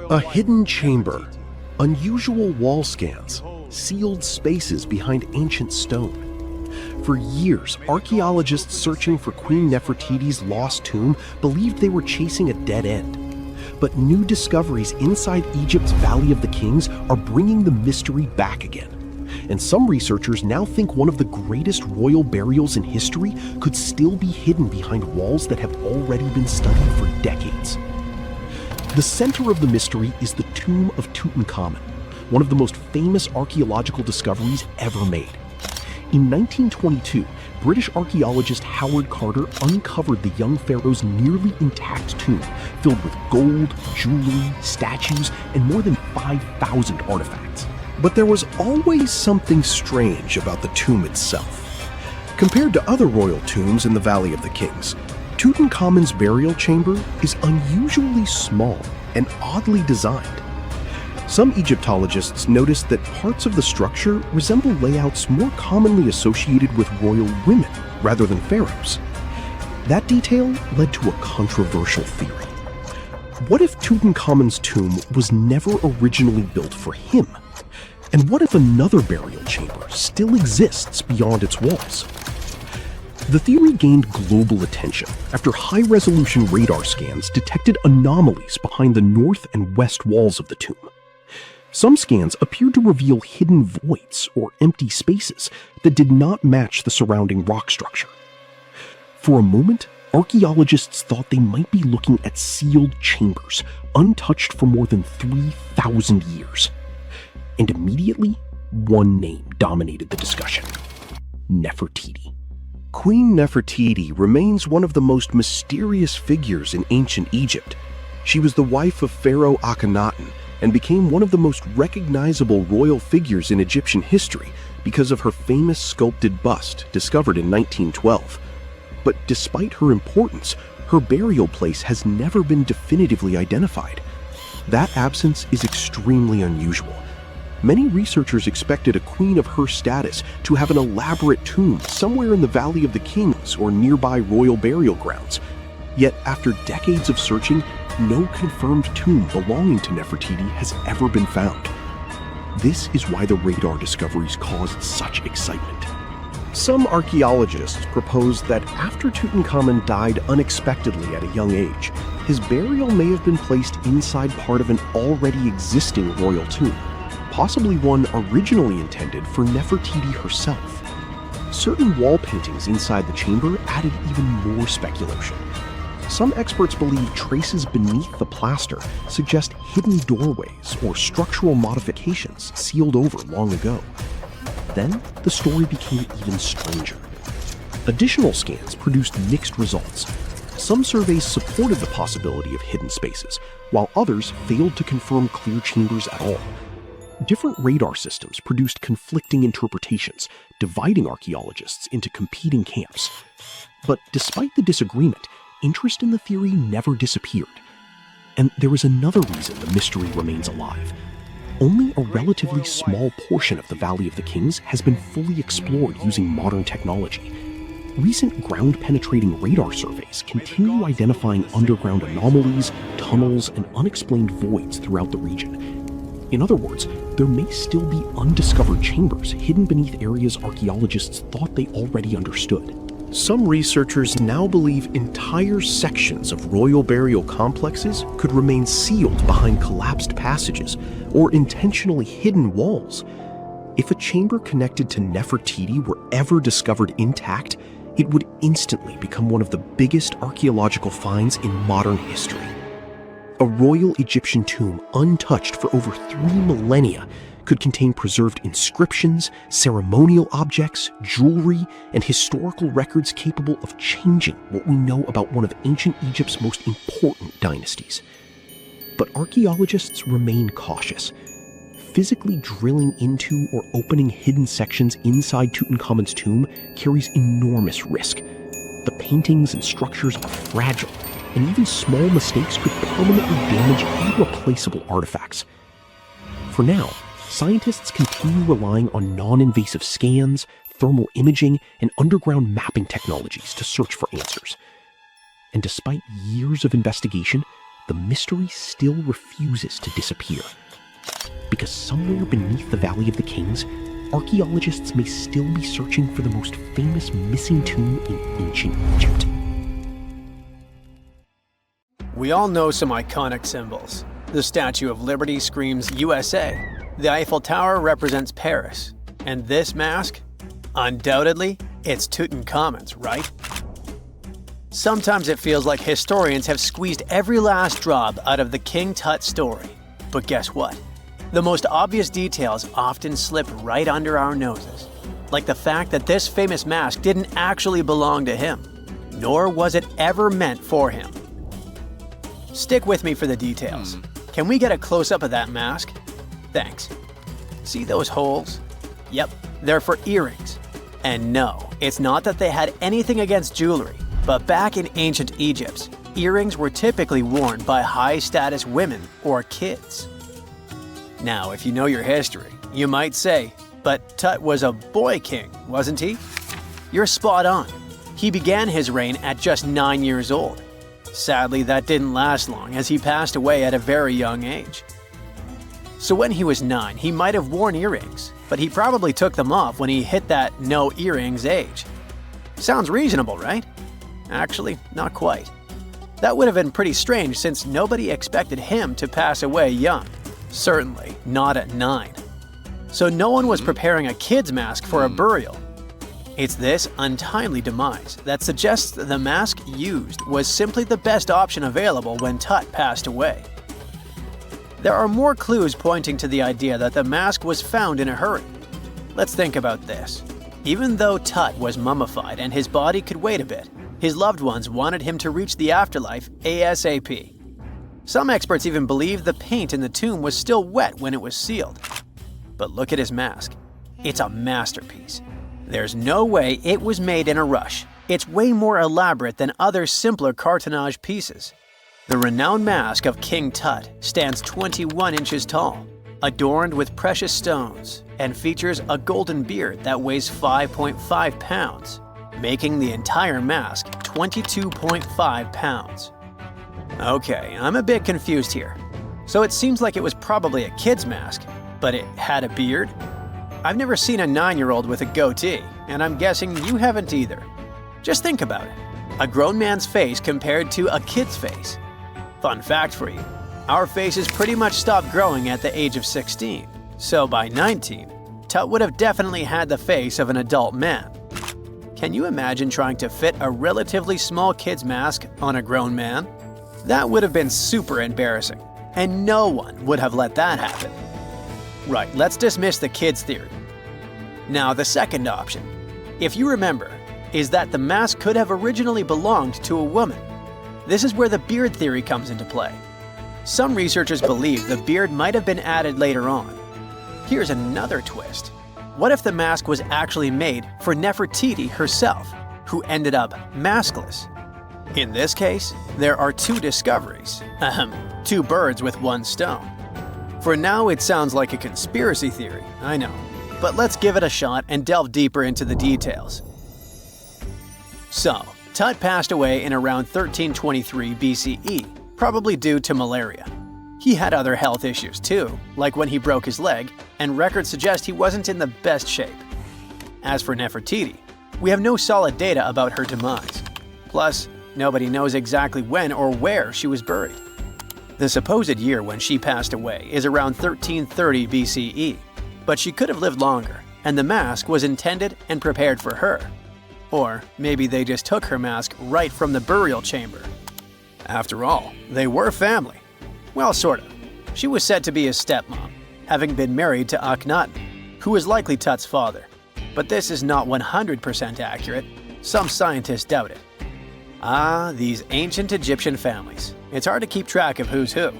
A hidden chamber, unusual wall scans, sealed spaces behind ancient stone. For years, archaeologists searching for Queen Nefertiti's lost tomb believed they were chasing a dead end. But new discoveries inside Egypt's Valley of the Kings are bringing the mystery back again. And some researchers now think one of the greatest royal burials in history could still be hidden behind walls that have already been studied for decades. The center of the mystery is the tomb of Tutankhamun, one of the most famous archaeological discoveries ever made. In 1922, British archaeologist Howard Carter uncovered the young pharaoh's nearly intact tomb, filled with gold, jewelry, statues, and more than 5,000 artifacts. But there was always something strange about the tomb itself. Compared to other royal tombs in the Valley of the Kings, Tutankhamun's burial chamber is unusually small and oddly designed. Some Egyptologists noticed that parts of the structure resemble layouts more commonly associated with royal women rather than pharaohs. That detail led to a controversial theory. What if Tutankhamun's tomb was never originally built for him? And what if another burial chamber still exists beyond its walls? The theory gained global attention after high-resolution radar scans detected anomalies behind the north and west walls of the tomb. Some scans appeared to reveal hidden voids or empty spaces that did not match the surrounding rock structure. For a moment, archaeologists thought they might be looking at sealed chambers, untouched for more than 3,000 years. And immediately, one name dominated the discussion: Nefertiti. Queen Nefertiti remains one of the most mysterious figures in ancient Egypt. She was the wife of Pharaoh Akhenaten and became one of the most recognizable royal figures in Egyptian history because of her famous sculpted bust discovered in 1912. But despite her importance, her burial place has never been definitively identified. That absence is extremely unusual. Many researchers expected a queen of her status to have an elaborate tomb somewhere in the Valley of the Kings or nearby royal burial grounds. Yet after decades of searching, no confirmed tomb belonging to Nefertiti has ever been found. This is why the radar discoveries caused such excitement. Some archaeologists propose that after Tutankhamun died unexpectedly at a young age, his burial may have been placed inside part of an already existing royal tomb, possibly one originally intended for Nefertiti herself. Certain wall paintings inside the chamber added even more speculation. Some experts believe traces beneath the plaster suggest hidden doorways or structural modifications sealed over long ago. Then, the story became even stranger. Additional scans produced mixed results. Some surveys supported the possibility of hidden spaces, while others failed to confirm clear chambers at all. Different radar systems produced conflicting interpretations, dividing archaeologists into competing camps. But despite the disagreement, interest in the theory never disappeared. And there is another reason the mystery remains alive. Only a relatively small portion of the Valley of the Kings has been fully explored using modern technology. Recent ground-penetrating radar surveys continue identifying underground anomalies, tunnels, and unexplained voids throughout the region. In other words, there may still be undiscovered chambers hidden beneath areas archaeologists thought they already understood. Some researchers now believe entire sections of royal burial complexes could remain sealed behind collapsed passages or intentionally hidden walls. If a chamber connected to Nefertiti were ever discovered intact, it would instantly become one of the biggest archaeological finds in modern history. A royal Egyptian tomb untouched for over 3 millennia could contain preserved inscriptions, ceremonial objects, jewelry, and historical records capable of changing what we know about one of ancient Egypt's most important dynasties. But archaeologists remain cautious. Physically drilling into or opening hidden sections inside Tutankhamun's tomb carries enormous risk. The paintings and structures are fragile, and even small mistakes could permanently damage irreplaceable artifacts. For now, scientists continue relying on non-invasive scans, thermal imaging, and underground mapping technologies to search for answers. And despite years of investigation, the mystery still refuses to disappear. Because somewhere beneath the Valley of the Kings, archaeologists may still be searching for the most famous missing tomb in ancient Egypt. We all know some iconic symbols. The Statue of Liberty screams USA. The Eiffel Tower represents Paris. And this mask? Undoubtedly, it's Tutankhamun's, right? Sometimes it feels like historians have squeezed every last drop out of the King Tut story. But guess what? The most obvious details often slip right under our noses. Like the fact that this famous mask didn't actually belong to him, nor was it ever meant for him. Stick with me for the details. Can we get a close-up of that mask? Thanks. See those holes? Yep, they're for earrings. And no, it's not that they had anything against jewelry, but back in ancient Egypt, earrings were typically worn by high-status women or kids. Now, if you know your history, you might say, but Tut was a boy king, wasn't he? You're spot on. He began his reign at just 9 years old. Sadly, that didn't last long as he passed away at a very young age. So when he was 9, he might have worn earrings, but he probably took them off when he hit that no earrings age. Sounds reasonable, right? Actually, not quite. That would have been pretty strange since nobody expected him to pass away young. Certainly not at 9. So no one was preparing a kid's mask for a burial. It's this untimely demise that suggests the mask used was simply the best option available when Tut passed away. There are more clues pointing to the idea that the mask was found in a hurry. Let's think about this. Even though Tut was mummified and his body could wait a bit, his loved ones wanted him to reach the afterlife ASAP. Some experts even believe the paint in the tomb was still wet when it was sealed. But look at his mask. It's a masterpiece. There's no way it was made in a rush. It's way more elaborate than other simpler cartonnage pieces. The renowned mask of King Tut stands 21 inches tall, adorned with precious stones, and features a golden beard that weighs 5.5 pounds, making the entire mask 22.5 pounds. Okay, I'm a bit confused here. So it seems like it was probably a kid's mask, but it had a beard? I've never seen a 9-year-old with a goatee, and I'm guessing you haven't either. Just think about it. A grown man's face compared to a kid's face. Fun fact for you, our faces pretty much stopped growing at the age of 16, so by 19, Tut would have definitely had the face of an adult man. Can you imagine trying to fit a relatively small kid's mask on a grown man? That would have been super embarrassing, and no one would have let that happen. Right, let's dismiss the kid's theory. Now, the second option, if you remember, is that the mask could have originally belonged to a woman. This is where the beard theory comes into play. Some researchers believe the beard might have been added later on. Here's another twist. What if the mask was actually made for Nefertiti herself, who ended up maskless? In this case, there are two discoveries. Two birds with one stone. For now, it sounds like a conspiracy theory, I know. But let's give it a shot and delve deeper into the details. So, Tut passed away in around 1323 BCE, probably due to malaria. He had other health issues too, like when he broke his leg, and records suggest he wasn't in the best shape. As for Nefertiti, we have no solid data about her demise. Plus, nobody knows exactly when or where she was buried. The supposed year when she passed away is around 1330 BCE, but she could have lived longer, and the mask was intended and prepared for her. Or maybe they just took her mask right from the burial chamber. After all, they were family. Well, sort of. She was said to be his stepmom, having been married to Akhenaten, who was likely Tut's father. But this is not 100% accurate. Some scientists doubt it. Ah, these ancient Egyptian families. It's hard to keep track of who's who.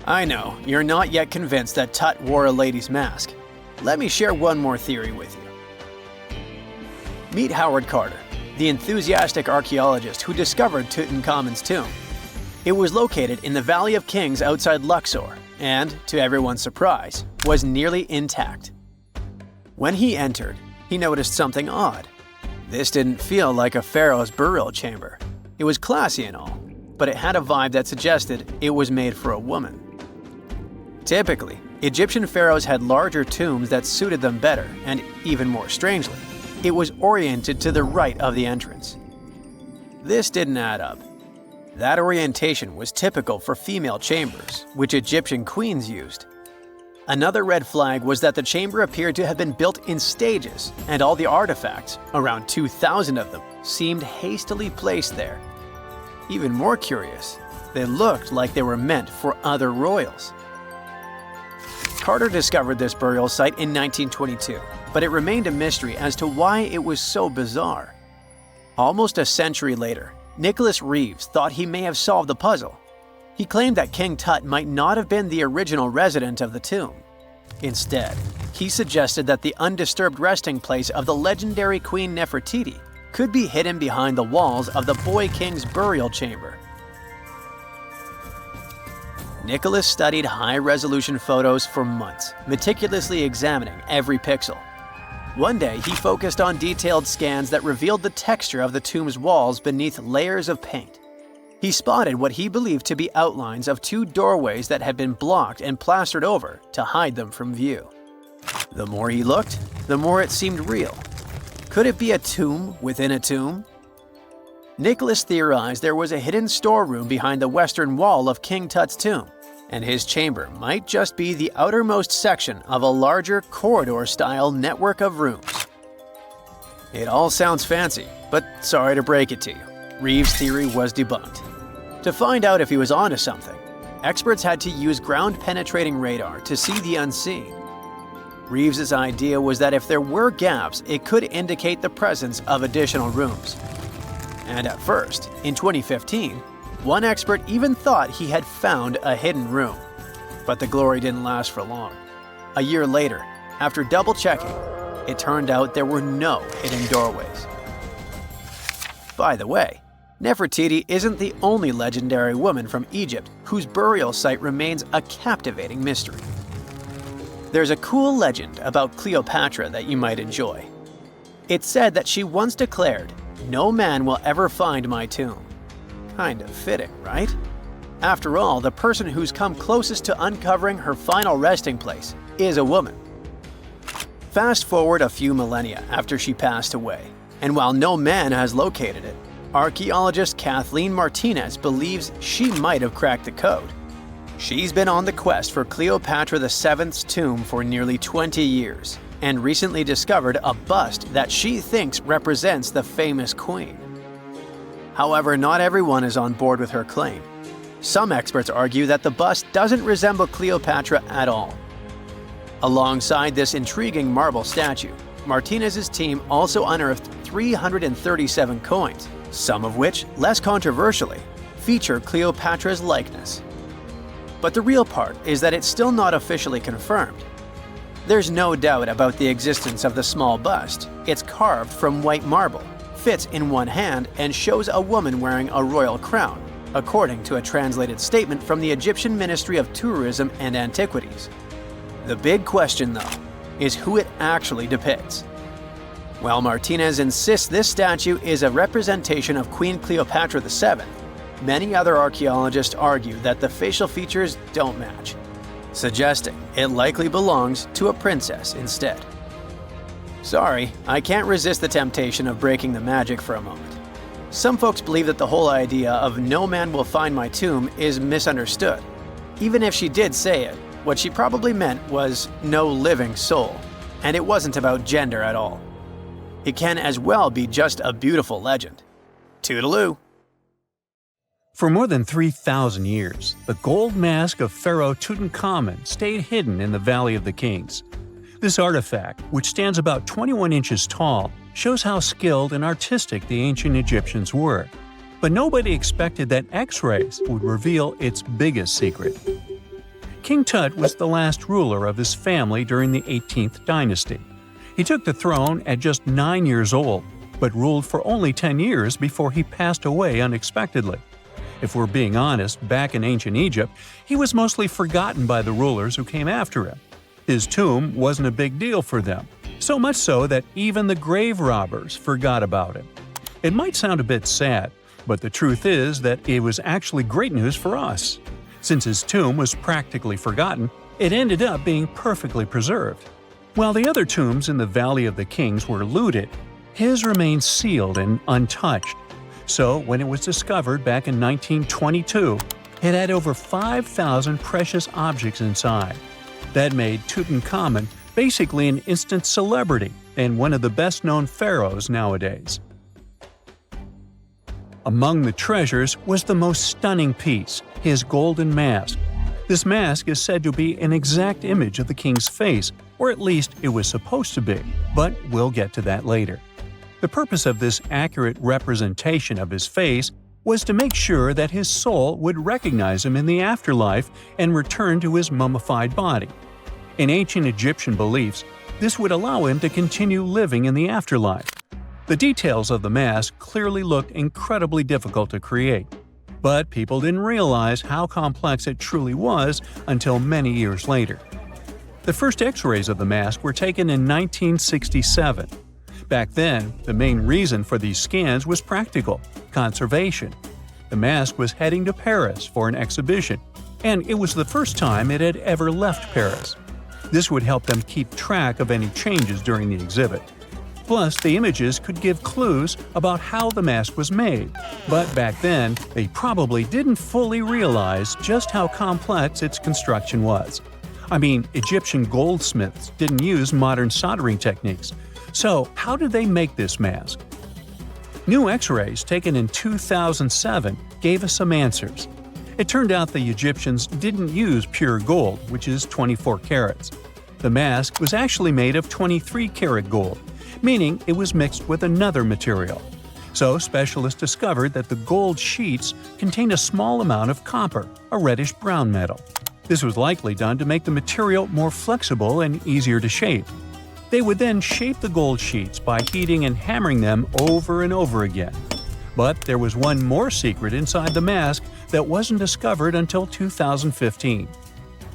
I know, you're not yet convinced that Tut wore a lady's mask. Let me share one more theory with you. Meet Howard Carter, the enthusiastic archaeologist who discovered Tutankhamun's tomb. It was located in the Valley of Kings outside Luxor and, to everyone's surprise, was nearly intact. When he entered, he noticed something odd. This didn't feel like a pharaoh's burial chamber. It was classy and all, but it had a vibe that suggested it was made for a woman. Typically, Egyptian pharaohs had larger tombs that suited them better, and even more strangely, it was oriented to the right of the entrance. This didn't add up. That orientation was typical for female chambers, which Egyptian queens used. Another red flag was that the chamber appeared to have been built in stages, and all the artifacts, around 2,000 of them, seemed hastily placed there. Even more curious, they looked like they were meant for other royals. Carter discovered this burial site in 1922, but it remained a mystery as to why it was so bizarre. Almost a century later, Nicholas Reeves thought he may have solved the puzzle. He claimed that King Tut might not have been the original resident of the tomb. Instead, he suggested that the undisturbed resting place of the legendary Queen Nefertiti could be hidden behind the walls of the boy king's burial chamber. Nicholas studied high-resolution photos for months, meticulously examining every pixel. One day, he focused on detailed scans that revealed the texture of the tomb's walls beneath layers of paint. He spotted what he believed to be outlines of two doorways that had been blocked and plastered over to hide them from view. The more he looked, the more it seemed real. Could it be a tomb within a tomb? Nicholas theorized there was a hidden storeroom behind the western wall of King Tut's tomb, and his chamber might just be the outermost section of a larger corridor-style network of rooms. It all sounds fancy, but sorry to break it to you, Reeves' theory was debunked. To find out if he was onto something, experts had to use ground-penetrating radar to see the unseen. Reeves' idea was that if there were gaps, it could indicate the presence of additional rooms. And at first, in 2015, one expert even thought he had found a hidden room. But the glory didn't last for long. A year later, after double-checking, it turned out there were no hidden doorways. By the way, Nefertiti isn't the only legendary woman from Egypt whose burial site remains a captivating mystery. There's a cool legend about Cleopatra that you might enjoy. It's said that she once declared, "No man will ever find my tomb." Kind of fitting, right? After all, the person who's come closest to uncovering her final resting place is a woman. Fast forward a few millennia after she passed away, and while no man has located it, archaeologist Kathleen Martinez believes she might have cracked the code. She's been on the quest for Cleopatra VII's tomb for nearly 20 years, and recently discovered a bust that she thinks represents the famous queen. However, not everyone is on board with her claim. Some experts argue that the bust doesn't resemble Cleopatra at all. Alongside this intriguing marble statue, Martinez's team also unearthed 337 coins, some of which, less controversially, feature Cleopatra's likeness. But the real part is that it's still not officially confirmed. There's no doubt about the existence of the small bust. It's carved from white marble, fits in one hand, and shows a woman wearing a royal crown, according to a translated statement from the Egyptian Ministry of Tourism and Antiquities. The big question, though, is who it actually depicts. While Martinez insists this statue is a representation of Queen Cleopatra VII, many other archaeologists argue that the facial features don't match, suggesting it likely belongs to a princess instead. Sorry, I can't resist the temptation of breaking the magic for a moment. Some folks believe that the whole idea of "no man will find my tomb" is misunderstood. Even if she did say it, what she probably meant was "no living soul," and it wasn't about gender at all. It can as well be just a beautiful legend. Toodaloo! For more than 3,000 years, the gold mask of Pharaoh Tutankhamun stayed hidden in the Valley of the Kings. This artifact, which stands about 21 inches tall, shows how skilled and artistic the ancient Egyptians were. But nobody expected that X-rays would reveal its biggest secret. King Tut was the last ruler of his family during the 18th dynasty. He took the throne at just 9 years old, but ruled for only 10 years before he passed away unexpectedly. If we're being honest, back in ancient Egypt, he was mostly forgotten by the rulers who came after him. His tomb wasn't a big deal for them, so much so that even the grave robbers forgot about him. It might sound a bit sad, But the truth is that it was actually great news for us. Since his tomb was practically forgotten, it ended up being perfectly preserved. While the other tombs in the Valley of the Kings were looted, his remained sealed and untouched. So when it was discovered back in 1922, it had over 5,000 precious objects inside. That made Tutankhamun basically an instant celebrity and one of the best-known pharaohs nowadays. Among the treasures was the most stunning piece, his golden mask. This mask is said to be an exact image of the king's face, or at least it was supposed to be, but we'll get to that later. The purpose of this accurate representation of his face was to make sure that his soul would recognize him in the afterlife and return to his mummified body. In ancient Egyptian beliefs, this would allow him to continue living in the afterlife. The details of the mask clearly looked incredibly difficult to create, but people didn't realize how complex it truly was until many years later. The first X-rays of the mask were taken in 1967. Back then, the main reason for these scans was practical – conservation. The mask was heading to Paris for an exhibition, and it was the first time it had ever left Paris. This would help them keep track of any changes during the exhibit. Plus, the images could give clues about how the mask was made, but back then, they probably didn't fully realize just how complex its construction was. I mean, Egyptian goldsmiths didn't use modern soldering techniques. So, how did they make this mask? New X-rays taken in 2007 gave us some answers. It turned out the Egyptians didn't use pure gold, which is 24 carats. The mask was actually made of 23-karat gold, meaning it was mixed with another material. So specialists discovered that the gold sheets contained a small amount of copper, a reddish-brown metal. This was likely done to make the material more flexible and easier to shape. They would then shape the gold sheets by heating and hammering them over and over again. But there was one more secret inside the mask that wasn't discovered until 2015.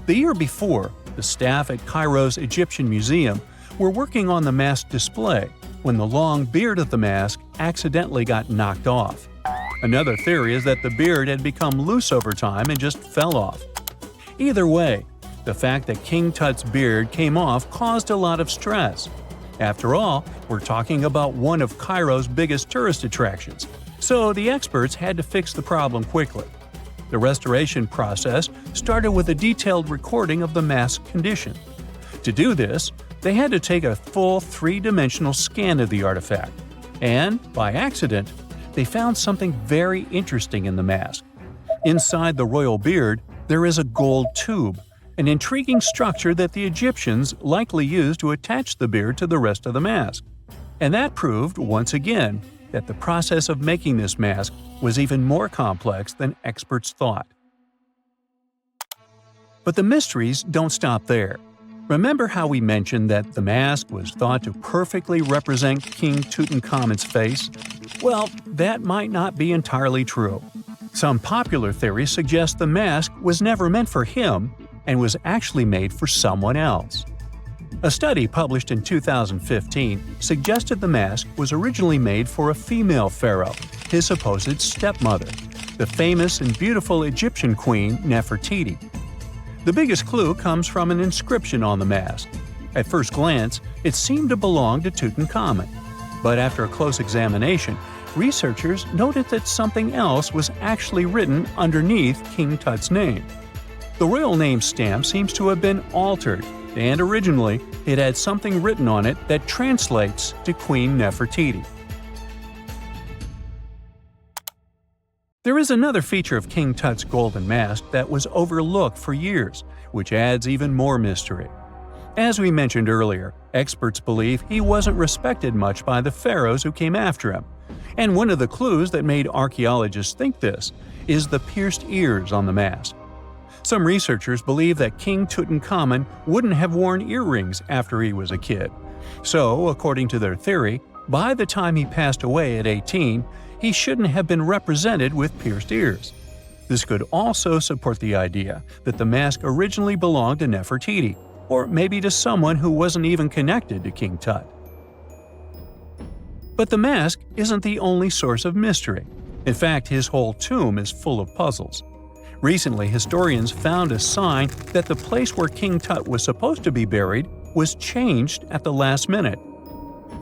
The year before, the staff at Cairo's Egyptian Museum were working on the mask display when the long beard of the mask accidentally got knocked off. Another theory is that the beard had become loose over time and just fell off. Either way, the fact that King Tut's beard came off caused a lot of stress. After all, we're talking about one of Cairo's biggest tourist attractions, so the experts had to fix the problem quickly. The restoration process started with a detailed recording of the mask's condition. To do this, they had to take a full three-dimensional scan of the artifact, and, by accident, they found something very interesting in the mask. Inside the royal beard, there is a gold tube, an intriguing structure that the Egyptians likely used to attach the beard to the rest of the mask. And that proved, once again, that the process of making this mask was even more complex than experts thought. But the mysteries don't stop there. Remember how we mentioned that the mask was thought to perfectly represent King Tutankhamun's face? Well, that might not be entirely true. Some popular theories suggest the mask was never meant for him and was actually made for someone else. A study published in 2015 suggested the mask was originally made for a female pharaoh, his supposed stepmother, the famous and beautiful Egyptian queen Nefertiti. The biggest clue comes from an inscription on the mask. At first glance, it seemed to belong to Tutankhamun, but after a close examination, researchers noted that something else was actually written underneath King Tut's name. The royal name stamp seems to have been altered, and originally it had something written on it that translates to Queen Nefertiti. There is another feature of King Tut's golden mask that was overlooked for years, which adds even more mystery. As we mentioned earlier, experts believe he wasn't respected much by the pharaohs who came after him. And one of the clues that made archaeologists think this is the pierced ears on the mask. Some researchers believe that King Tutankhamun wouldn't have worn earrings after he was a kid. So, according to their theory, by the time he passed away at 18, he shouldn't have been represented with pierced ears. This could also support the idea that the mask originally belonged to Nefertiti, or maybe to someone who wasn't even connected to King Tut. But the mask isn't the only source of mystery. In fact, his whole tomb is full of puzzles. Recently, historians found a sign that the place where King Tut was supposed to be buried was changed at the last minute.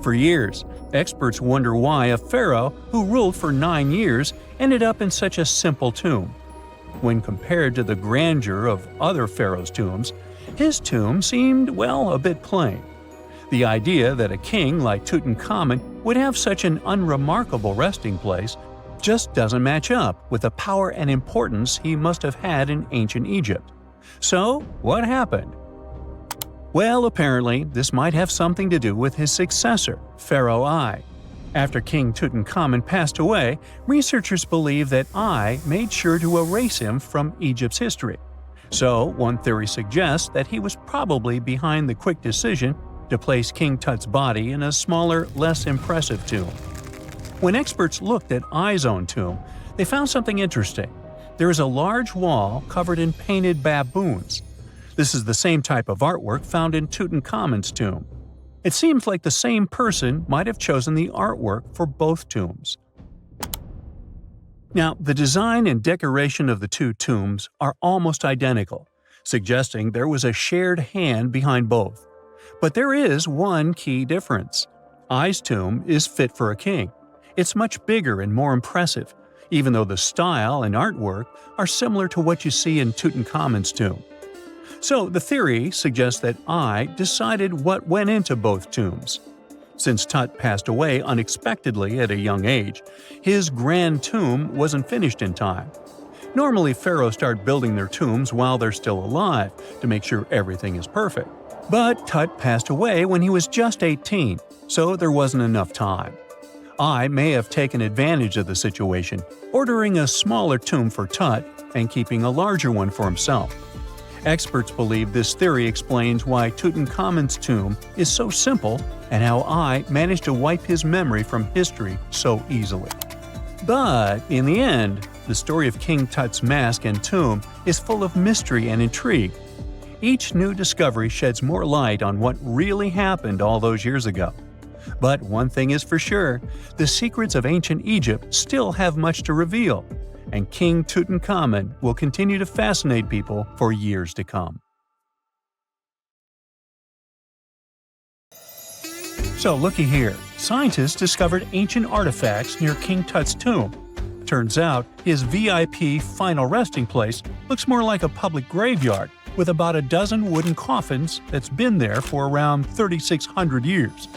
For years, experts wonder why a pharaoh who ruled for 9 years ended up in such a simple tomb. When compared to the grandeur of other pharaohs' tombs, his tomb seemed, well, a bit plain. The idea that a king like Tutankhamun would have such an unremarkable resting place just doesn't match up with the power and importance he must have had in ancient Egypt. So, what happened? Well, apparently, this might have something to do with his successor, Pharaoh I. After King Tutankhamun passed away, researchers believe that I made sure to erase him from Egypt's history. So, one theory suggests that he was probably behind the quick decision to place King Tut's body in a smaller, less impressive tomb. When experts looked at I's own tomb, they found something interesting. There is a large wall covered in painted baboons. This is the same type of artwork found in Tutankhamun's tomb. It seems like the same person might have chosen the artwork for both tombs. Now, the design and decoration of the two tombs are almost identical, suggesting there was a shared hand behind both. But there is one key difference. I's tomb is fit for a king. It's much bigger and more impressive, even though the style and artwork are similar to what you see in Tutankhamun's tomb. So the theory suggests that I decided what went into both tombs. Since Tut passed away unexpectedly at a young age, his grand tomb wasn't finished in time. Normally, pharaohs start building their tombs while they're still alive to make sure everything is perfect. But Tut passed away when he was just 18, so there wasn't enough time. I may have taken advantage of the situation, ordering a smaller tomb for Tut and keeping a larger one for himself. Experts believe this theory explains why Tutankhamun's tomb is so simple and how I managed to wipe his memory from history so easily. But in the end, the story of King Tut's mask and tomb is full of mystery and intrigue. Each new discovery sheds more light on what really happened all those years ago. But one thing is for sure, the secrets of ancient Egypt still have much to reveal, and King Tutankhamun will continue to fascinate people for years to come. So looky here, scientists discovered ancient artifacts near King Tut's tomb. Turns out, his VIP final resting place looks more like a public graveyard with about a dozen wooden coffins that's been there for around 3,600 years.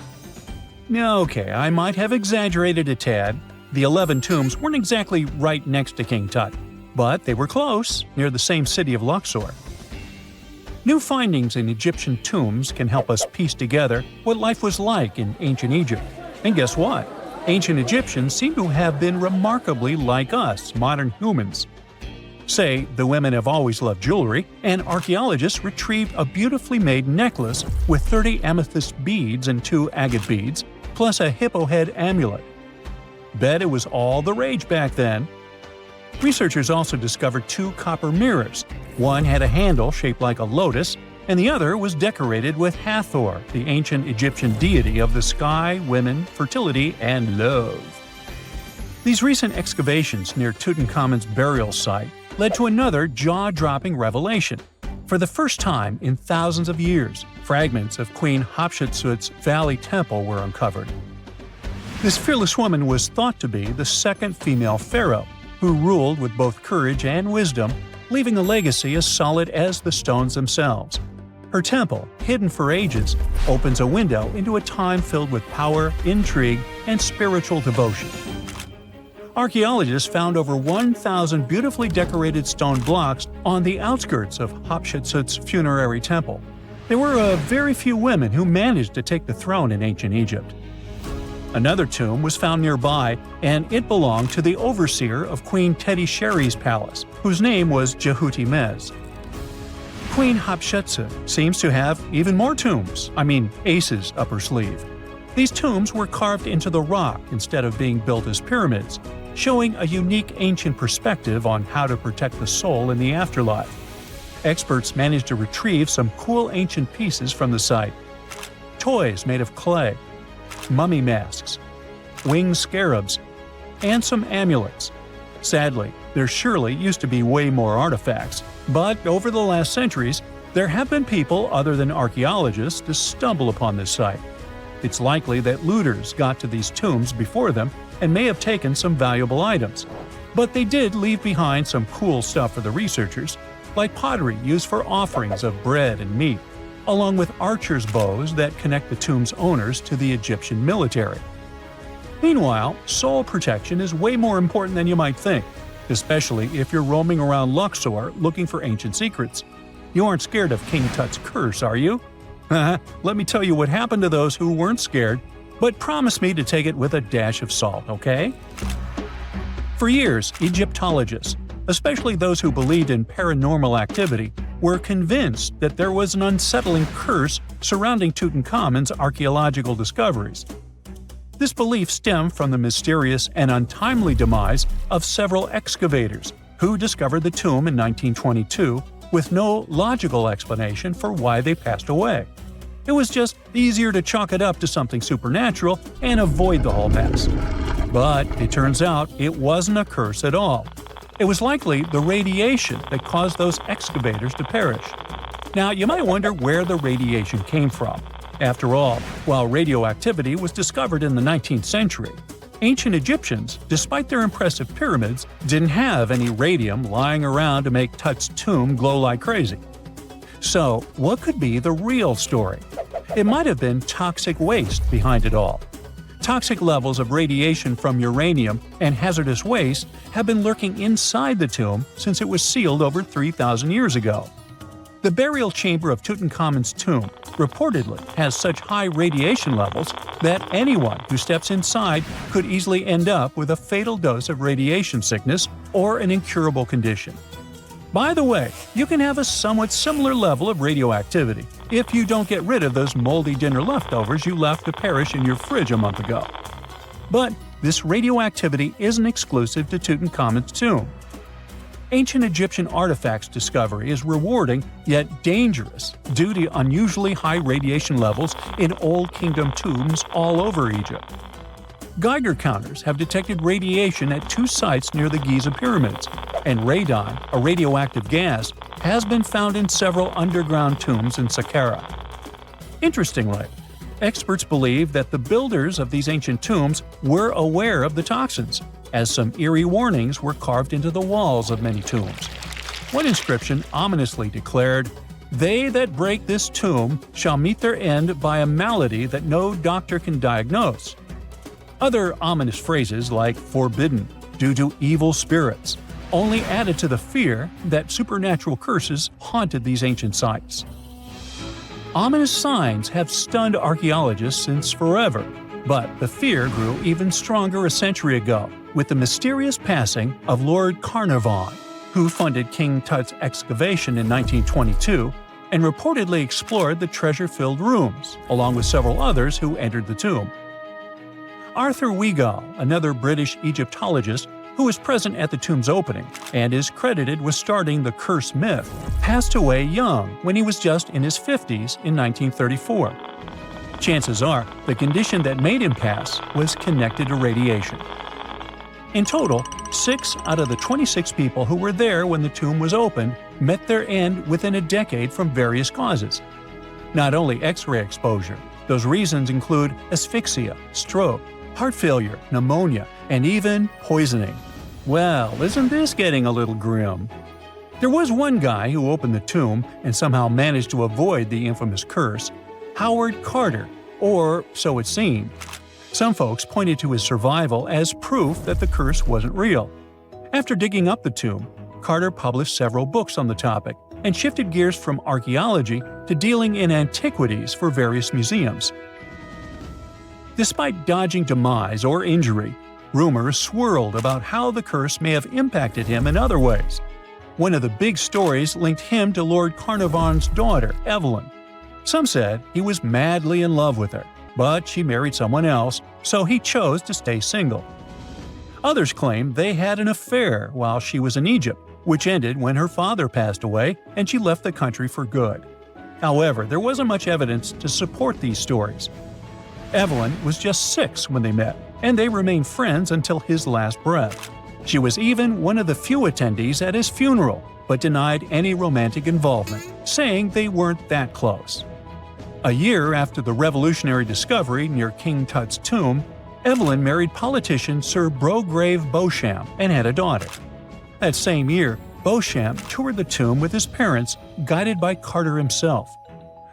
Okay, I might have exaggerated a tad. The 11 tombs weren't exactly right next to King Tut, but they were close, near the same city of Luxor. New findings in Egyptian tombs can help us piece together what life was like in ancient Egypt. And guess what? Ancient Egyptians seem to have been remarkably like us, modern humans. Say, the women have always loved jewelry, and archaeologists retrieved a beautifully made necklace with 30 amethyst beads and 2 agate beads, plus a hippo head amulet. Bet it was all the rage back then. Researchers also discovered 2 copper mirrors. One had a handle shaped like a lotus, and the other was decorated with Hathor, the ancient Egyptian deity of the sky, women, fertility, and love. These recent excavations near Tutankhamun's burial site led to another jaw-dropping revelation. For the first time in thousands of years, fragments of Queen Hatshepsut's Valley Temple were uncovered. This fearless woman was thought to be the second female pharaoh, who ruled with both courage and wisdom, leaving a legacy as solid as the stones themselves. Her temple, hidden for ages, opens a window into a time filled with power, intrigue, and spiritual devotion. Archaeologists found over 1,000 beautifully decorated stone blocks on the outskirts of Hatshepsut's funerary temple. There were very few women who managed to take the throne in ancient Egypt. Another tomb was found nearby, and it belonged to the overseer of Queen Teti Sheri's palace, whose name was Jehuti-Mez. Queen Hatshepsut seems to have even more tombs, aces up her sleeve. These tombs were carved into the rock instead of being built as pyramids, showing a unique ancient perspective on how to protect the soul in the afterlife. Experts managed to retrieve some cool ancient pieces from the site. Toys made of clay, mummy masks, winged scarabs, and some amulets. Sadly, there surely used to be way more artifacts, but over the last centuries, there have been people other than archaeologists to stumble upon this site. It's likely that looters got to these tombs before them and may have taken some valuable items. But they did leave behind some cool stuff for the researchers, like pottery used for offerings of bread and meat, along with archers' bows that connect the tomb's owners to the Egyptian military. Meanwhile, soul protection is way more important than you might think, especially if you're roaming around Luxor looking for ancient secrets. You aren't scared of King Tut's curse, are you? Let me tell you what happened to those who weren't scared, but promise me to take it with a dash of salt, okay? For years, Egyptologists, especially those who believed in paranormal activity, were convinced that there was an unsettling curse surrounding Tutankhamun's archaeological discoveries. This belief stemmed from the mysterious and untimely demise of several excavators who discovered the tomb in 1922 with no logical explanation for why they passed away. It was just easier to chalk it up to something supernatural and avoid the whole mess. But it turns out it wasn't a curse at all. It was likely the radiation that caused those excavators to perish. Now, you might wonder where the radiation came from. After all, while radioactivity was discovered in the 19th century, ancient Egyptians, despite their impressive pyramids, didn't have any radium lying around to make Tut's tomb glow like crazy. So, what could be the real story? It might have been toxic waste behind it all. Toxic levels of radiation from uranium and hazardous waste have been lurking inside the tomb since it was sealed over 3,000 years ago. The burial chamber of Tutankhamun's tomb reportedly has such high radiation levels that anyone who steps inside could easily end up with a fatal dose of radiation sickness or an incurable condition. By the way, you can have a somewhat similar level of radioactivity if you don't get rid of those moldy dinner leftovers you left to perish in your fridge a month ago. But this radioactivity isn't exclusive to Tutankhamun's tomb. Ancient Egyptian artifacts discovery is rewarding yet dangerous due to unusually high radiation levels in Old Kingdom tombs all over Egypt. Geiger counters have detected radiation at 2 sites near the Giza pyramids, and radon, a radioactive gas, has been found in several underground tombs in Saqqara. Interestingly, experts believe that the builders of these ancient tombs were aware of the toxins, as some eerie warnings were carved into the walls of many tombs. One inscription ominously declared, "They that break this tomb shall meet their end by a malady that no doctor can diagnose." Other ominous phrases like "forbidden," "due to evil spirits," only added to the fear that supernatural curses haunted these ancient sites. Ominous signs have stunned archaeologists since forever, but the fear grew even stronger a century ago with the mysterious passing of Lord Carnarvon, who funded King Tut's excavation in 1922 and reportedly explored the treasure-filled rooms, along with several others who entered the tomb. Arthur Weigall, another British Egyptologist who was present at the tomb's opening and is credited with starting the curse myth, passed away young when he was just in his 50s in 1934. Chances are the condition that made him pass was connected to radiation. In total, 6 out of the 26 people who were there when the tomb was opened met their end within a decade from various causes. Not only X-ray exposure, those reasons include asphyxia, stroke, heart failure, pneumonia, and even poisoning. Well, isn't this getting a little grim? There was one guy who opened the tomb and somehow managed to avoid the infamous curse, Howard Carter, or so it seemed. Some folks pointed to his survival as proof that the curse wasn't real. After digging up the tomb, Carter published several books on the topic and shifted gears from archaeology to dealing in antiquities for various museums. Despite dodging demise or injury, rumors swirled about how the curse may have impacted him in other ways. One of the big stories linked him to Lord Carnarvon's daughter, Evelyn. Some said he was madly in love with her, but she married someone else, so he chose to stay single. Others claimed they had an affair while she was in Egypt, which ended when her father passed away and she left the country for good. However, there wasn't much evidence to support these stories. Evelyn was just 6 when they met, and they remained friends until his last breath. She was even one of the few attendees at his funeral, but denied any romantic involvement, saying they weren't that close. A year after the revolutionary discovery near King Tut's tomb, Evelyn married politician Sir Brograve Beauchamp and had a daughter. That same year, Beauchamp toured the tomb with his parents, guided by Carter himself.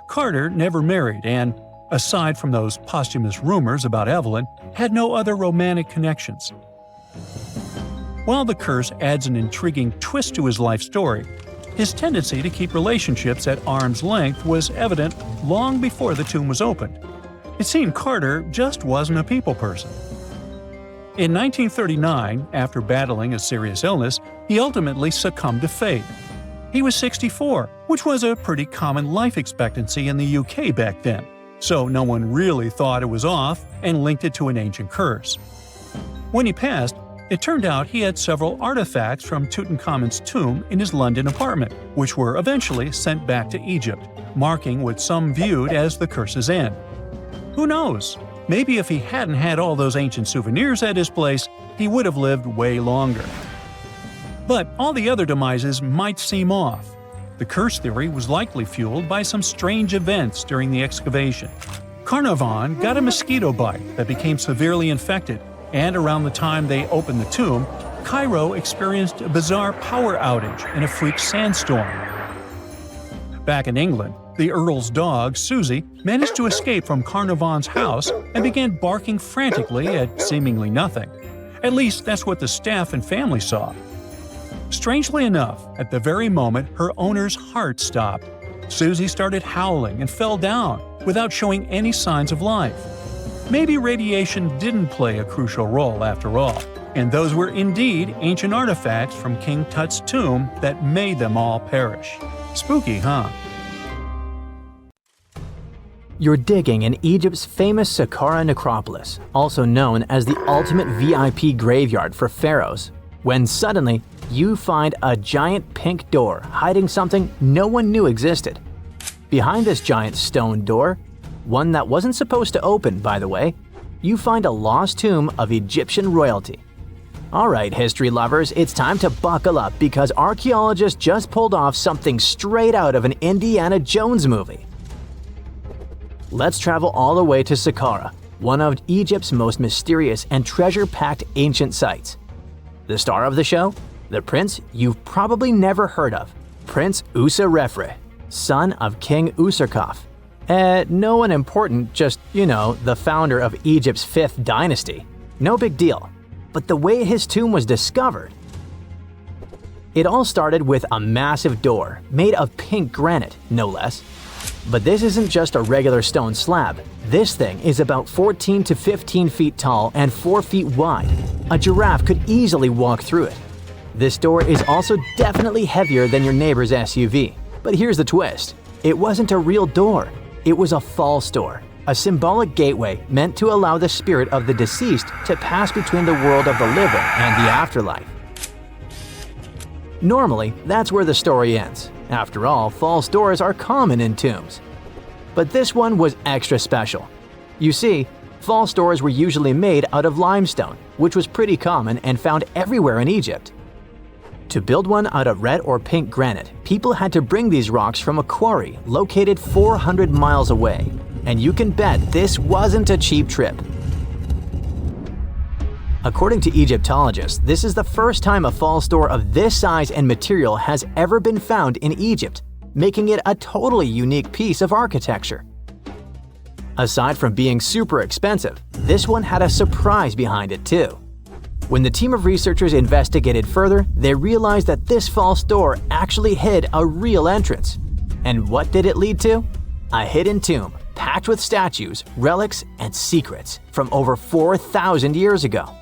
Carter never married and, aside from those posthumous rumors about Evelyn, had no other romantic connections. While the curse adds an intriguing twist to his life story, his tendency to keep relationships at arm's length was evident long before the tomb was opened. It seemed Carter just wasn't a people person. In 1939, after battling a serious illness, he ultimately succumbed to fate. He was 64, which was a pretty common life expectancy in the UK back then, so no one really thought it was off and linked it to an ancient curse. When he passed, it turned out he had several artifacts from Tutankhamun's tomb in his London apartment, which were eventually sent back to Egypt, marking what some viewed as the curse's end. Who knows? Maybe if he hadn't had all those ancient souvenirs at his place, he would have lived way longer. But all the other demises might seem off. The curse theory was likely fueled by some strange events during the excavation. Carnarvon got a mosquito bite that became severely infected, and around the time they opened the tomb, Cairo experienced a bizarre power outage and a freak sandstorm. Back in England, the Earl's dog, Susie, managed to escape from Carnarvon's house and began barking frantically at seemingly nothing. At least that's what the staff and family saw. Strangely enough, at the very moment her owner's heart stopped, Susie started howling and fell down without showing any signs of life. Maybe radiation didn't play a crucial role after all, and those were indeed ancient artifacts from King Tut's tomb that made them all perish. Spooky, huh? You're digging in Egypt's famous Saqqara necropolis, also known as the ultimate VIP graveyard for pharaohs, when suddenly you find a giant pink door hiding something no one knew existed. Behind this giant stone door, one that wasn't supposed to open, by the way, you find a lost tomb of Egyptian royalty. Alright, history lovers, it's time to buckle up because archaeologists just pulled off something straight out of an Indiana Jones movie. Let's travel all the way to Saqqara, one of Egypt's most mysterious and treasure-packed ancient sites. The star of the show? The prince you've probably never heard of, Prince Userefre, son of King Userkaf. No one important, just, the founder of Egypt's 5th dynasty. No big deal. But the way his tomb was discovered… It all started with a massive door, made of pink granite, no less. But this isn't just a regular stone slab. This thing is about 14 to 15 feet tall and 4 feet wide. A giraffe could easily walk through it. This door is also definitely heavier than your neighbor's SUV. But here's the twist. It wasn't a real door. It was a false door, a symbolic gateway meant to allow the spirit of the deceased to pass between the world of the living and the afterlife. Normally, that's where the story ends. After all, false doors are common in tombs. But this one was extra special. You see, false doors were usually made out of limestone, which was pretty common and found everywhere in Egypt. To build one out of red or pink granite, people had to bring these rocks from a quarry located 400 miles away. And you can bet this wasn't a cheap trip. According to Egyptologists, this is the first time a false door of this size and material has ever been found in Egypt, making it a totally unique piece of architecture. Aside from being super expensive, this one had a surprise behind it too. When the team of researchers investigated further, they realized that this false door actually hid a real entrance. And what did it lead to? A hidden tomb, packed with statues, relics, and secrets from over 4,000 years ago.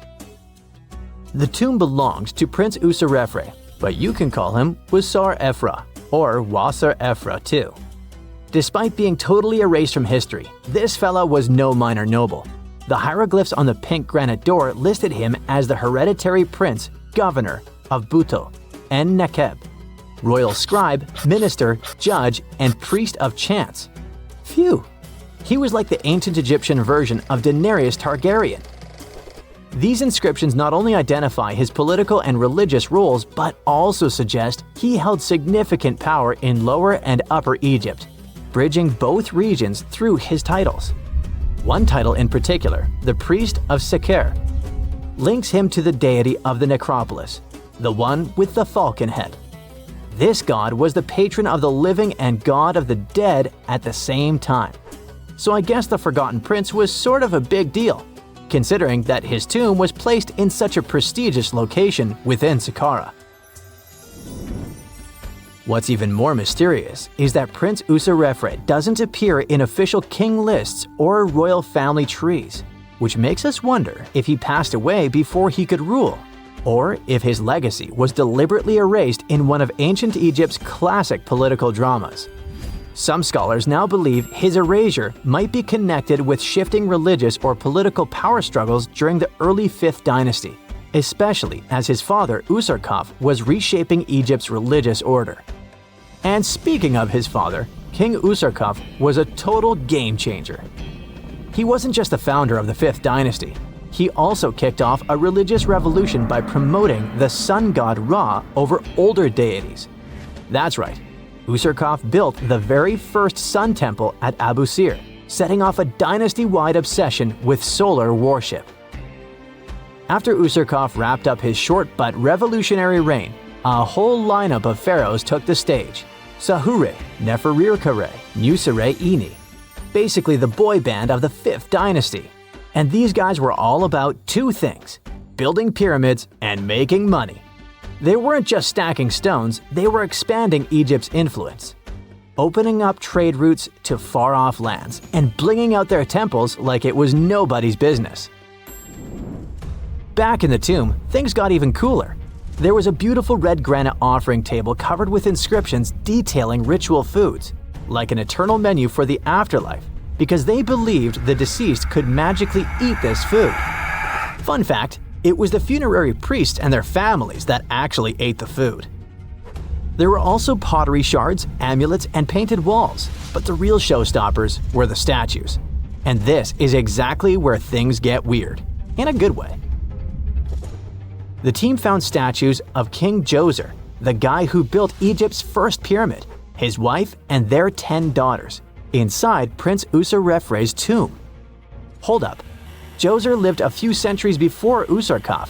The tomb belonged to Prince Userefre, but you can call him Wasar-Efra, or Wasar-Efra too. Despite being totally erased from history, this fella was no minor noble. The hieroglyphs on the pink granite door listed him as the hereditary prince, governor of Buto, En-Nekeb, royal scribe, minister, judge, and priest of chance. Phew! He was like the ancient Egyptian version of Daenerys Targaryen. These inscriptions not only identify his political and religious roles, but also suggest he held significant power in Lower and Upper Egypt, bridging both regions through his titles. One title in particular, the Priest of Sekher, links him to the deity of the necropolis, the one with the falcon head. This god was the patron of the living and god of the dead at the same time. So I guess the Forgotten Prince was sort of a big deal, considering that his tomb was placed in such a prestigious location within Saqqara. What's even more mysterious is that Prince Userefre doesn't appear in official king lists or royal family trees, which makes us wonder if he passed away before he could rule, or if his legacy was deliberately erased in one of ancient Egypt's classic political dramas. Some scholars now believe his erasure might be connected with shifting religious or political power struggles during the early 5th dynasty, especially as his father Usarkaf was reshaping Egypt's religious order. And speaking of his father, King Usarkaf was a total game changer. He wasn't just the founder of the 5th dynasty, he also kicked off a religious revolution by promoting the sun god Ra over older deities. That's right, Usarkaf built the very first sun temple at Abu Sir, setting off a dynasty-wide obsession with solar worship. After Usarkaf wrapped up his short but revolutionary reign, a whole lineup of pharaohs took the stage: Sahure, Nefertiti, Nusret-ini, basically the boy band of the 5th dynasty. And these guys were all about two things: building pyramids and making money. They weren't just stacking stones, they were expanding Egypt's influence, opening up trade routes to far-off lands and blinging out their temples like it was nobody's business. Back in the tomb, things got even cooler. There was a beautiful red granite offering table covered with inscriptions detailing ritual foods, like an eternal menu for the afterlife, because they believed the deceased could magically eat this food. Fun fact, it was the funerary priests and their families that actually ate the food. There were also pottery shards, amulets, and painted walls, but the real showstoppers were the statues. And this is exactly where things get weird, in a good way. The team found statues of King Djoser, the guy who built Egypt's first pyramid, his wife, and their 10 daughters, inside Prince Userefre's tomb. Hold up. Djoser lived a few centuries before Usarkaf,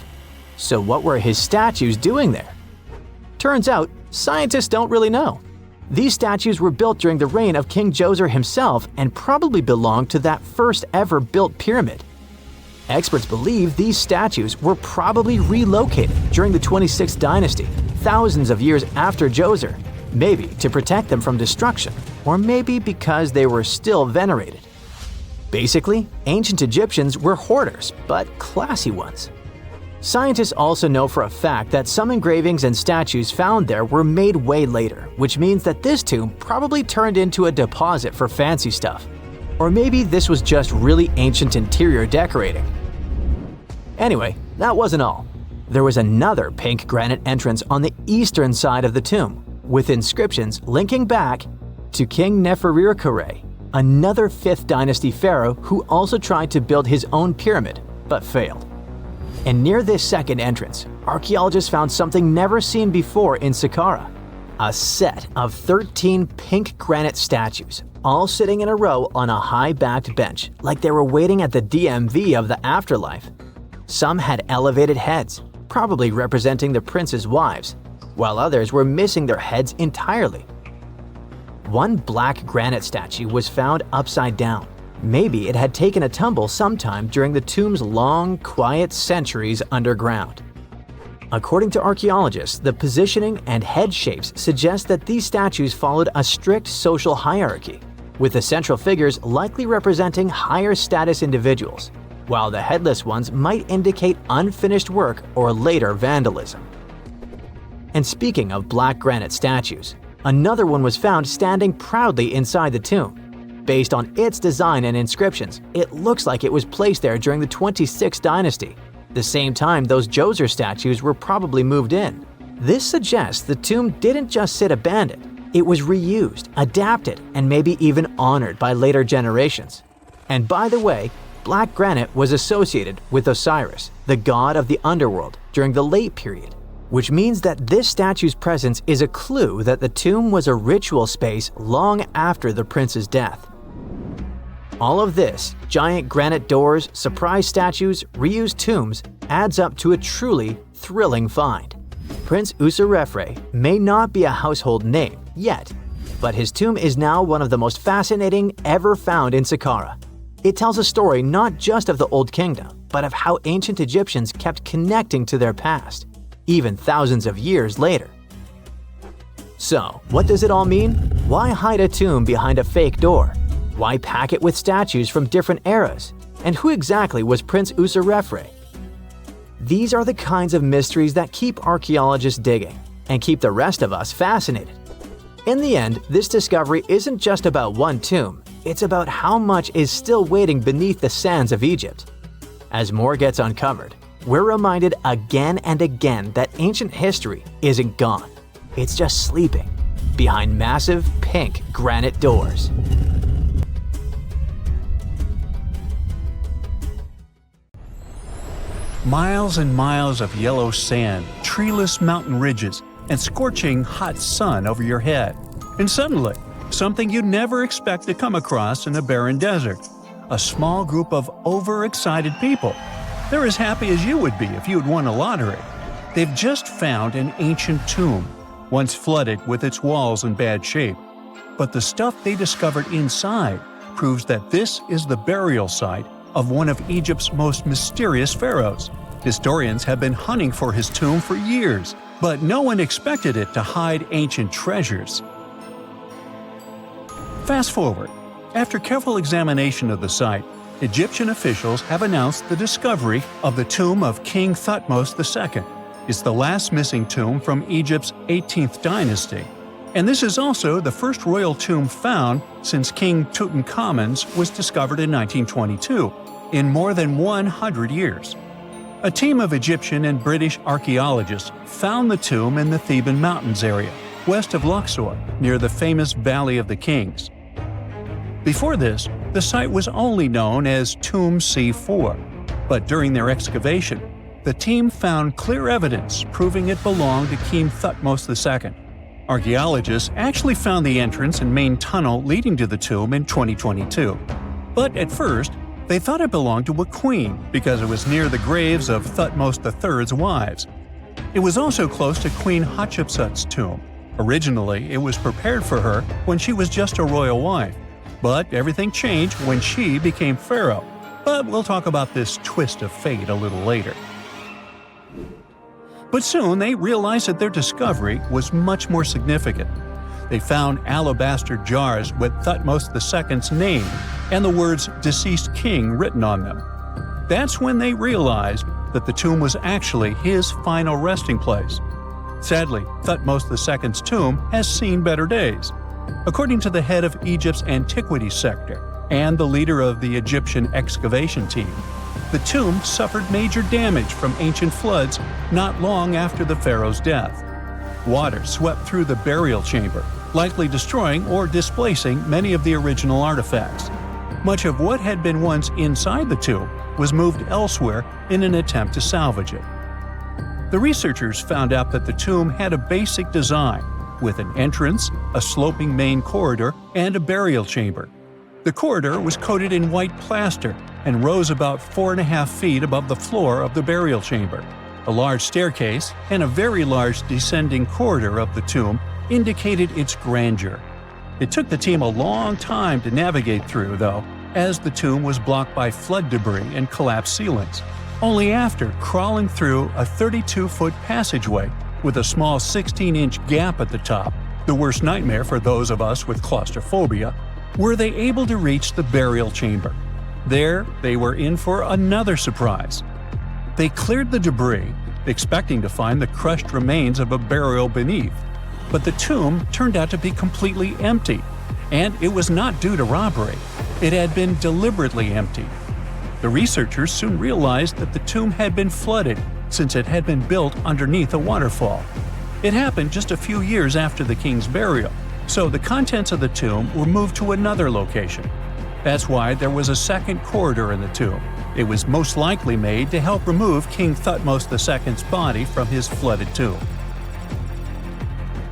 so what were his statues doing there? Turns out, scientists don't really know. These statues were built during the reign of King Djoser himself and probably belonged to that first ever built pyramid. Experts believe these statues were probably relocated during the 26th dynasty, thousands of years after Djoser, maybe to protect them from destruction, or maybe because they were still venerated. Basically, ancient Egyptians were hoarders, but classy ones. Scientists also know for a fact that some engravings and statues found there were made way later, which means that this tomb probably turned into a deposit for fancy stuff. Or maybe this was just really ancient interior decorating. Anyway, that wasn't all. There was another pink granite entrance on the eastern side of the tomb, with inscriptions linking back to King Nefertiti, another 5th dynasty pharaoh who also tried to build his own pyramid, but failed. And near this second entrance, archaeologists found something never seen before in Saqqara: a set of 13 pink granite statues, all sitting in a row on a high-backed bench, like they were waiting at the DMV of the afterlife. Some had elevated heads, probably representing the prince's wives, while others were missing their heads entirely. One black granite statue was found upside down. Maybe it had taken a tumble sometime during the tomb's long, quiet centuries underground. According to archaeologists, the positioning and head shapes suggest that these statues followed a strict social hierarchy, with the central figures likely representing higher status individuals, while the headless ones might indicate unfinished work or later vandalism. And speaking of black granite statues, another one was found standing proudly inside the tomb. Based on its design and inscriptions, it looks like it was placed there during the 26th dynasty, the same time those Djoser statues were probably moved in. This suggests the tomb didn't just sit abandoned, it was reused, adapted, and maybe even honored by later generations. And by the way, Black granite was associated with Osiris, the god of the underworld, during the late period, which means that this statue's presence is a clue that the tomb was a ritual space long after the prince's death. All of this, giant granite doors, surprise statues, reused tombs, adds up to a truly thrilling find. Prince Userefre may not be a household name yet, but his tomb is now one of the most fascinating ever found in Saqqara. It tells a story not just of the Old Kingdom, but of how ancient Egyptians kept connecting to their past, even thousands of years later. So, what does it all mean? Why hide a tomb behind a fake door? Why pack it with statues from different eras? And who exactly was Prince Userefre? These are the kinds of mysteries that keep archaeologists digging and keep the rest of us fascinated. In the end, this discovery isn't just about one tomb, it's about how much is still waiting beneath the sands of Egypt. As more gets uncovered, we're reminded again and again that ancient history isn't gone. It's just sleeping behind massive pink granite doors. Miles and miles of yellow sand, treeless mountain ridges, and scorching hot sun over your head. And suddenly, something you'd never expect to come across in a barren desert. A small group of overexcited people. They're as happy as you would be if you'd won a lottery. They've just found an ancient tomb, once flooded with its walls in bad shape. But the stuff they discovered inside proves that this is the burial site of one of Egypt's most mysterious pharaohs. Historians have been hunting for his tomb for years, but no one expected it to hide ancient treasures. Fast forward. After careful examination of the site, Egyptian officials have announced the discovery of the tomb of King Thutmose II. It's the last missing tomb from Egypt's 18th dynasty. And this is also the first royal tomb found since King Tutankhamun's was discovered in 1922, in more than 100 years. A team of Egyptian and British archaeologists found the tomb in the Theban Mountains area, west of Luxor, near the famous Valley of the Kings. Before this, the site was only known as Tomb C4, but during their excavation, the team found clear evidence proving it belonged to King Thutmose II. Archaeologists actually found the entrance and main tunnel leading to the tomb in 2022. But at first, they thought it belonged to a queen because it was near the graves of Thutmose III's wives. It was also close to Queen Hatshepsut's tomb. Originally, it was prepared for her when she was just a royal wife. But everything changed when she became pharaoh. But we'll talk about this twist of fate a little later. But soon they realized that their discovery was much more significant. They found alabaster jars with Thutmose II's name and the words "deceased king" written on them. That's when they realized that the tomb was actually his final resting place. Sadly, Thutmose II's tomb has seen better days. According to the head of Egypt's antiquities sector and the leader of the Egyptian excavation team, the tomb suffered major damage from ancient floods not long after the pharaoh's death. Water swept through the burial chamber, likely destroying or displacing many of the original artifacts. Much of what had been once inside the tomb was moved elsewhere in an attempt to salvage it. The researchers found out that the tomb had a basic design, with an entrance, a sloping main corridor, and a burial chamber. The corridor was coated in white plaster and rose about 4.5 feet above the floor of the burial chamber. A large staircase and a very large descending corridor of the tomb indicated its grandeur. It took the team a long time to navigate through, though, as the tomb was blocked by flood debris and collapsed ceilings. Only after crawling through a 32-foot passageway with a small 16-inch gap at the top, the worst nightmare for those of us with claustrophobia, were they able to reach the burial chamber. There, they were in for another surprise. They cleared the debris, expecting to find the crushed remains of a burial beneath. But the tomb turned out to be completely empty, and it was not due to robbery. It had been deliberately emptied. The researchers soon realized that the tomb had been flooded since it had been built underneath a waterfall. It happened just a few years after the king's burial, so the contents of the tomb were moved to another location. That's why there was a second corridor in the tomb. It was most likely made to help remove King Thutmose II's body from his flooded tomb.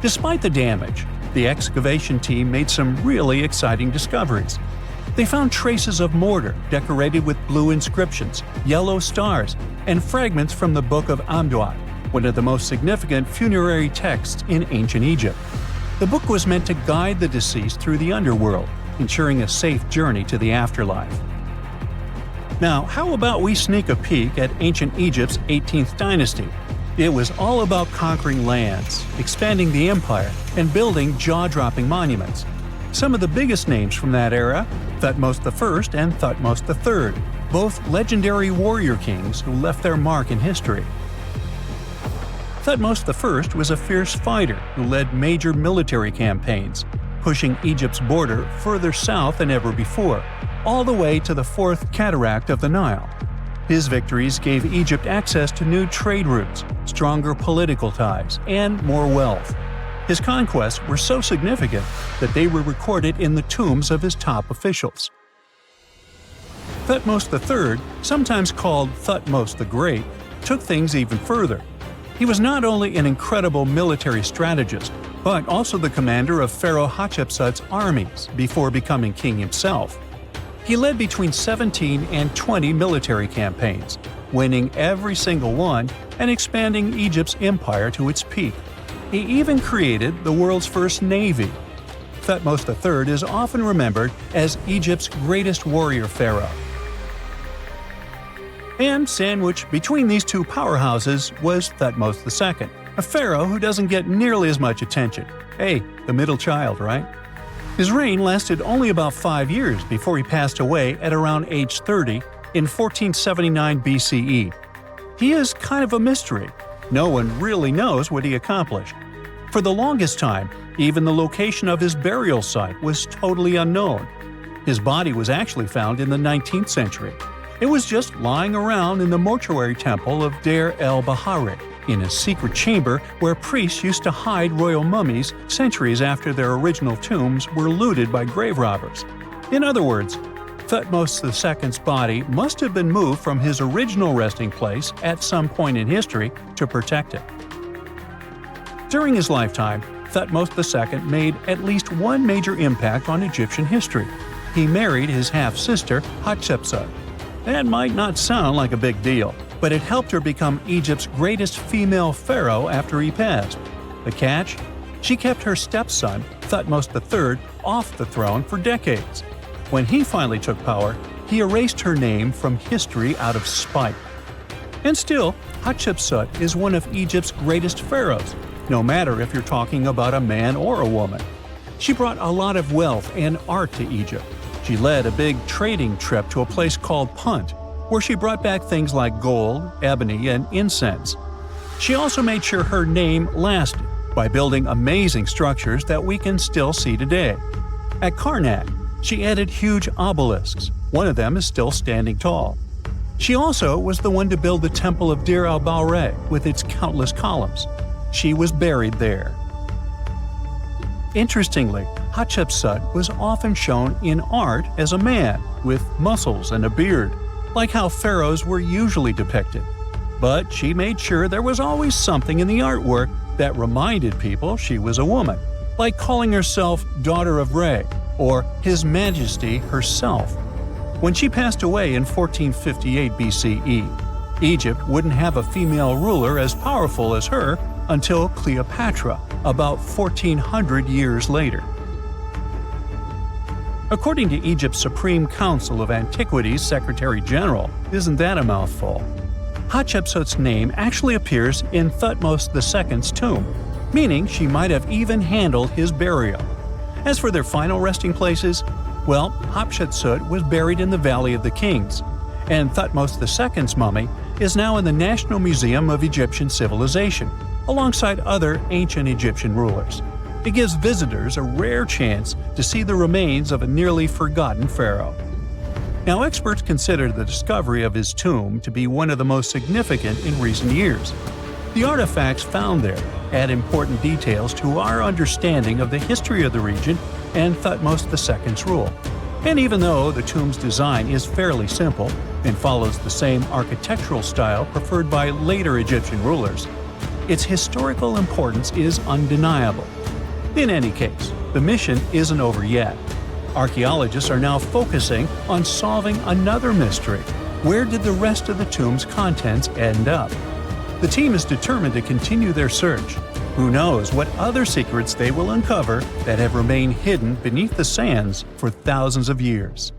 Despite the damage, the excavation team made some really exciting discoveries. They found traces of mortar decorated with blue inscriptions, yellow stars, and fragments from the Book of Amduat, one of the most significant funerary texts in ancient Egypt. The book was meant to guide the deceased through the underworld, ensuring a safe journey to the afterlife. Now, how about we sneak a peek at ancient Egypt's 18th dynasty? It was all about conquering lands, expanding the empire, and building jaw-dropping monuments. Some of the biggest names from that era, Thutmose I and Thutmose III, both legendary warrior kings who left their mark in history. Thutmose I was a fierce fighter who led major military campaigns, pushing Egypt's border further south than ever before, all the way to the fourth cataract of the Nile. His victories gave Egypt access to new trade routes, stronger political ties, and more wealth. His conquests were so significant that they were recorded in the tombs of his top officials. Thutmose III, sometimes called Thutmose the Great, took things even further. He was not only an incredible military strategist, but also the commander of Pharaoh Hatshepsut's armies before becoming king himself. He led between 17 and 20 military campaigns, winning every single one and expanding Egypt's empire to its peak. He even created the world's first navy. Thutmose III is often remembered as Egypt's greatest warrior pharaoh. And sandwiched between these two powerhouses was Thutmose II, a pharaoh who doesn't get nearly as much attention. Hey, the middle child, right? His reign lasted only about 5 years before he passed away at around age 30 in 1479 BCE. He is kind of a mystery. No one really knows what he accomplished. For the longest time, even the location of his burial site was totally unknown. His body was actually found in the 19th century. It was just lying around in the mortuary temple of Deir el-Bahari, in a secret chamber where priests used to hide royal mummies centuries after their original tombs were looted by grave robbers. In other words, Thutmose II's body must have been moved from his original resting place at some point in history to protect it. During his lifetime, Thutmose II made at least one major impact on Egyptian history. He married his half-sister, Hatshepsut. That might not sound like a big deal, but it helped her become Egypt's greatest female pharaoh after he passed. The catch? She kept her stepson, Thutmose III, off the throne for decades. When he finally took power, he erased her name from history out of spite. And still, Hatshepsut is one of Egypt's greatest pharaohs, no matter if you're talking about a man or a woman. She brought a lot of wealth and art to Egypt. She led a big trading trip to a place called Punt, where she brought back things like gold, ebony, and incense. She also made sure her name lasted by building amazing structures that we can still see today. At Karnak, she added huge obelisks. One of them is still standing tall. She also was the one to build the Temple of Deir el-Bahari with its countless columns. She was buried there. Interestingly, Hatshepsut was often shown in art as a man with muscles and a beard, like how pharaohs were usually depicted. But she made sure there was always something in the artwork that reminded people she was a woman, like calling herself Daughter of Re or His Majesty herself. When she passed away in 1458 BCE, Egypt wouldn't have a female ruler as powerful as her until Cleopatra, about 1400 years later. According to Egypt's Supreme Council of Antiquities Secretary General, isn't that a mouthful? Hatshepsut's name actually appears in Thutmose II's tomb, meaning she might have even handled his burial. As for their final resting places, well, Hatshepsut was buried in the Valley of the Kings, and Thutmose II's mummy is now in the National Museum of Egyptian Civilization, alongside other ancient Egyptian rulers. It gives visitors a rare chance to see the remains of a nearly forgotten pharaoh. Now, experts consider the discovery of his tomb to be one of the most significant in recent years. The artifacts found there add important details to our understanding of the history of the region and Thutmose II's rule. And even though the tomb's design is fairly simple and follows the same architectural style preferred by later Egyptian rulers, its historical importance is undeniable. In any case, the mission isn't over yet. Archaeologists are now focusing on solving another mystery. Where did the rest of the tomb's contents end up? The team is determined to continue their search. Who knows what other secrets they will uncover that have remained hidden beneath the sands for thousands of years.